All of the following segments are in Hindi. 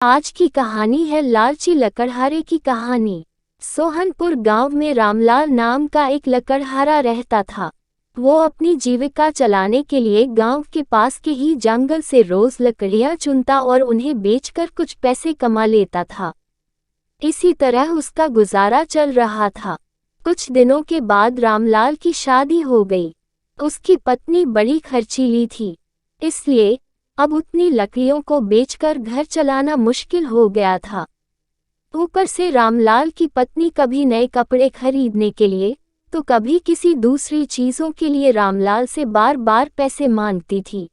आज की कहानी है लालची लकड़हारे की कहानी। सोहनपुर गांव में रामलाल नाम का एक लकड़हारा रहता था। वो अपनी जीविका चलाने के लिए गांव के पास के ही जंगल से रोज लकड़ियां चुनता और उन्हें बेचकर कुछ पैसे कमा लेता था। इसी तरह उसका गुजारा चल रहा था। कुछ दिनों के बाद रामलाल की शादी हो गई। उसकी पत्नी बड़ी खर्चीली थी, इसलिए अब उतनी लकड़ियों को बेचकर घर चलाना मुश्किल हो गया था। ऊपर से रामलाल की पत्नी कभी नए कपड़े खरीदने के लिए तो कभी किसी दूसरी चीज़ों के लिए रामलाल से बार बार पैसे मांगती थी।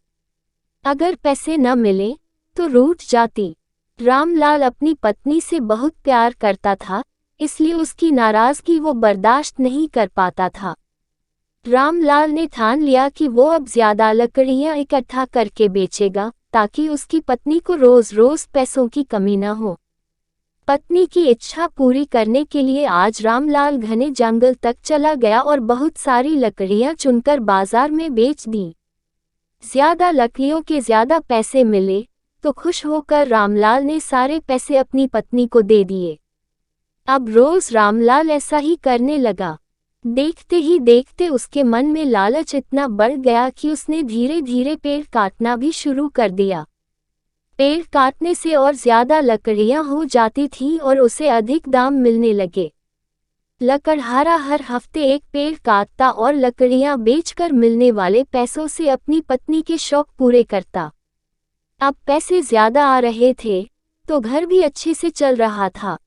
अगर पैसे न मिले तो रूठ जाती। रामलाल अपनी पत्नी से बहुत प्यार करता था, इसलिए उसकी नाराज़गी वो बर्दाश्त नहीं कर पाता था। रामलाल ने ठान लिया कि वो अब ज्यादा लकड़ियां इकट्ठा करके बेचेगा ताकि उसकी पत्नी को रोज रोज पैसों की कमी न हो। पत्नी की इच्छा पूरी करने के लिए आज रामलाल घने जंगल तक चला गया और बहुत सारी लकड़ियां चुनकर बाजार में बेच दी। ज्यादा लकड़ियों के ज्यादा पैसे मिले तो खुश होकर रामलाल ने सारे पैसे अपनी पत्नी को दे दिए। अब रोज रामलाल ऐसा ही करने लगा। देखते ही देखते उसके मन में लालच इतना बढ़ गया कि उसने धीरे धीरे पेड़ काटना भी शुरू कर दिया। पेड़ काटने से और ज्यादा लकड़ियां हो जाती थी और उसे अधिक दाम मिलने लगे। लकड़हारा हर हफ्ते एक पेड़ काटता और लकड़ियां बेचकर मिलने वाले पैसों से अपनी पत्नी के शौक पूरे करता। अब पैसे ज्यादा आ रहे थे तो घर भी अच्छे से चल रहा था।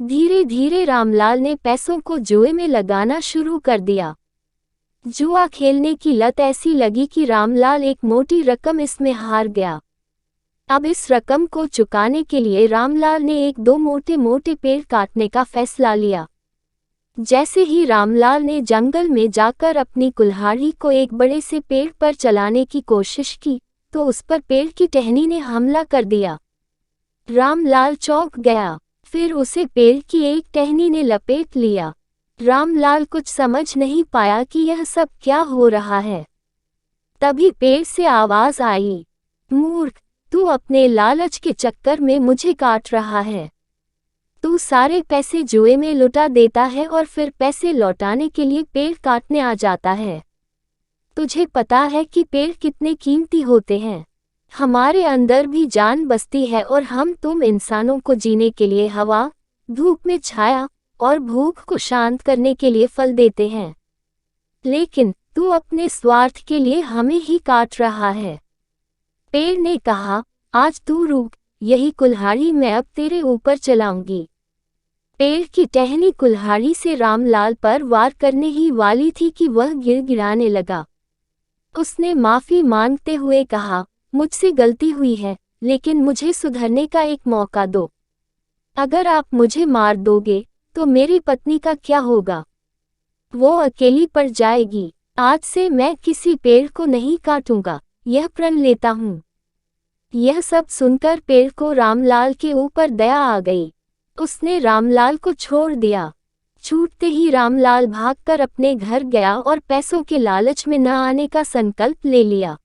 धीरे धीरे रामलाल ने पैसों को जुए में लगाना शुरू कर दिया। जुआ खेलने की लत ऐसी लगी कि रामलाल एक मोटी रकम इसमें हार गया। अब इस रकम को चुकाने के लिए रामलाल ने एक दो मोटे मोटे पेड़ काटने का फैसला लिया। जैसे ही रामलाल ने जंगल में जाकर अपनी कुल्हाड़ी को एक बड़े से पेड़ पर चलाने की कोशिश की तो उस पर पेड़ की टहनी ने हमला कर दिया। रामलाल चौंक गया, फिर उसे पेड़ की एक टहनी ने लपेट लिया। रामलाल कुछ समझ नहीं पाया कि यह सब क्या हो रहा है। तभी पेड़ से आवाज आई, मूर्ख, तू अपने लालच के चक्कर में मुझे काट रहा है। तू सारे पैसे जुए में लुटा देता है और फिर पैसे लौटाने के लिए पेड़ काटने आ जाता है। तुझे पता है कि पेड़ कितने कीमती होते हैं। हमारे अंदर भी जान बसती है और हम तुम इंसानों को जीने के लिए हवा, धूप में छाया और भूख को शांत करने के लिए फल देते हैं, लेकिन तू अपने स्वार्थ के लिए हमें ही काट रहा है। पेड़ ने कहा, आज तू रुक, यही कुल्हाड़ी मैं अब तेरे ऊपर चलाऊंगी। पेड़ की टहनी कुल्हाड़ी से रामलाल पर वार करने ही वाली थी कि वह गिड़गिड़ाने लगा। उसने माफी मांगते हुए कहा, मुझसे गलती हुई है, लेकिन मुझे सुधरने का एक मौका दो। अगर आप मुझे मार दोगे तो मेरी पत्नी का क्या होगा? वो अकेली पड़ जाएगी। आज से मैं किसी पेड़ को नहीं काटूंगा, यह प्रण लेता हूँ। यह सब सुनकर पेड़ को रामलाल के ऊपर दया आ गई। उसने रामलाल को छोड़ दिया। छूटते ही रामलाल भागकर अपने घर गया और पैसों के लालच में न आने का संकल्प ले लिया।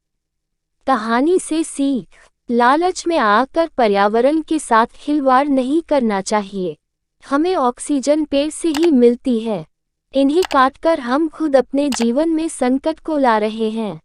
कहानी से सीख, लालच में आकर पर्यावरण के साथ खिलवाड़ नहीं करना चाहिए। हमें ऑक्सीजन पेड़ से ही मिलती है। इन्हें काटकर हम खुद अपने जीवन में संकट को ला रहे हैं।